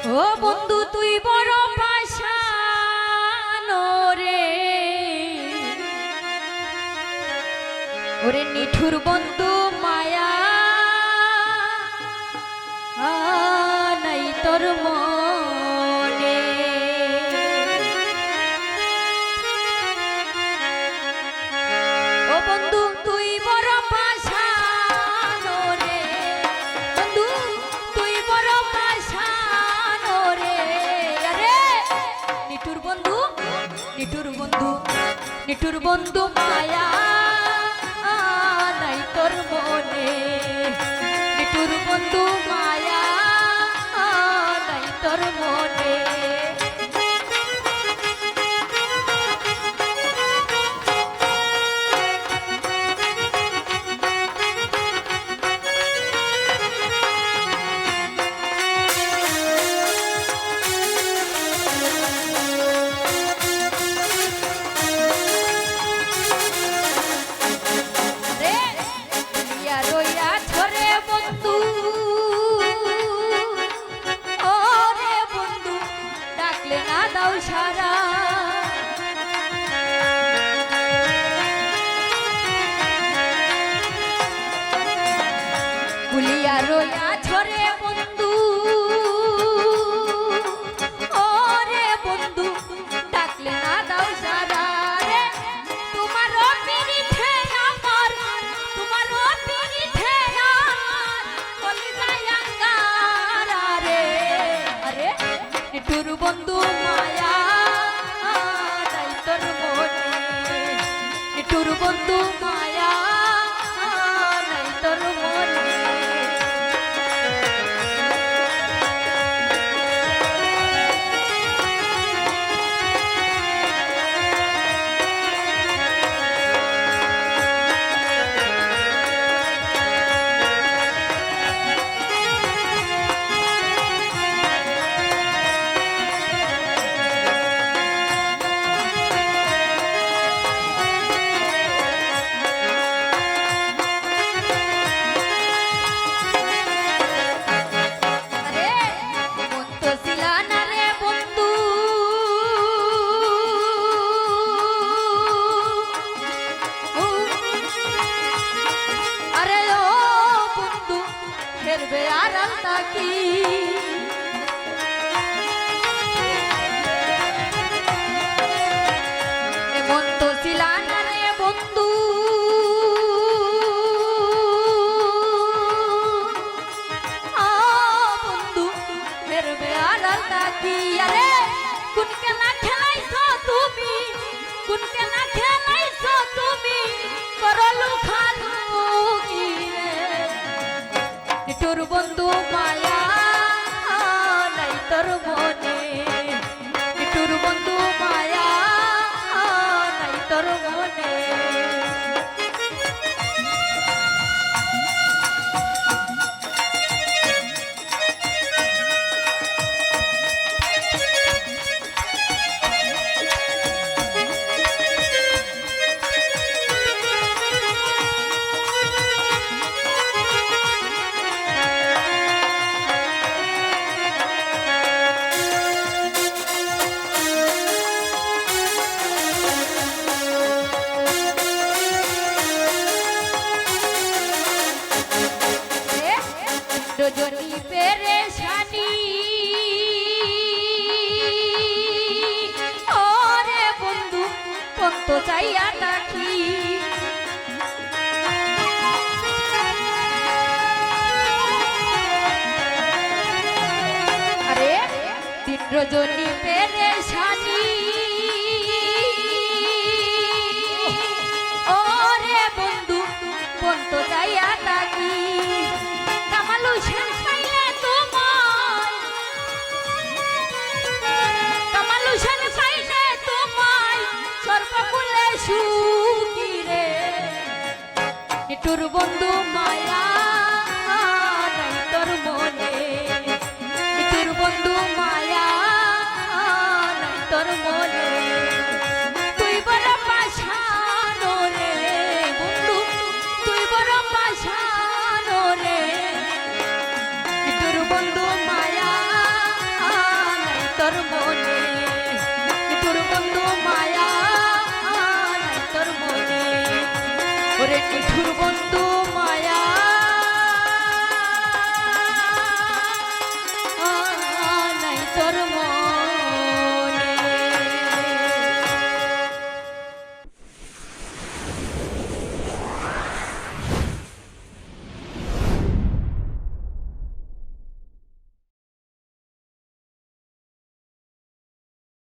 ও বন্ধু তুই বড় পাষাণ রে, ওরে নিঠুর বন্ধু মায়া নাই তোর মনে। ও বন্ধু তুই বড় পাষাণ রে, বন্ধু তুই বড় পাষাণ রে। আরে নিঠুর বন্ধু, নিঠুর বন্ধু, নিঠুর বন্ধু মায়া নাই তোর মনে। নিঠুর বন্ধু মায়া নাই তোর মনে। ভুলিয়া রইয়া ছরে বন্ধু, ও রে বন্ধু ডাকলে না দাও সারা রে। তোমার পিরিথে আমার, তোমার পিরিথে আমার কলিজায় আঙ্গারা রে। আরে নিঠুর বন্ধু মায়া নাই তোর মনে। নিঠুর বন্ধু মায়া নাই তোর মনে। এমন তো ছিলা না রে বন্ধু, বন্ধু হেরবে আড়াল তাকি। আরে কোন খেলা খেলাইছো তুমি, কোন খেলা খেলাইছো তুমি, করলু খালু কি রে। নিঠুর বন্ধু মায়া নাই তোর মনে। নিঠুর বন্ধু মায়া নাই তোর মনে। রজনী পেরেশানি ওরে বন্ধু পন্ত চাইয়া থাকি। আরে দিন রজনী পেরেশানি ওরে বন্ধু পন্ত চাইয়া থাকি। নিঠুর বন্ধু মায়া নাই তোর মনে। নিঠুর বন্ধু মায়া নাই তোর মনে। তুই বড় পাষাণ রে বন্ধু, তুই বড় পাষাণ রে। নিঠুর বন্ধু মায়া ওরে নিঠুর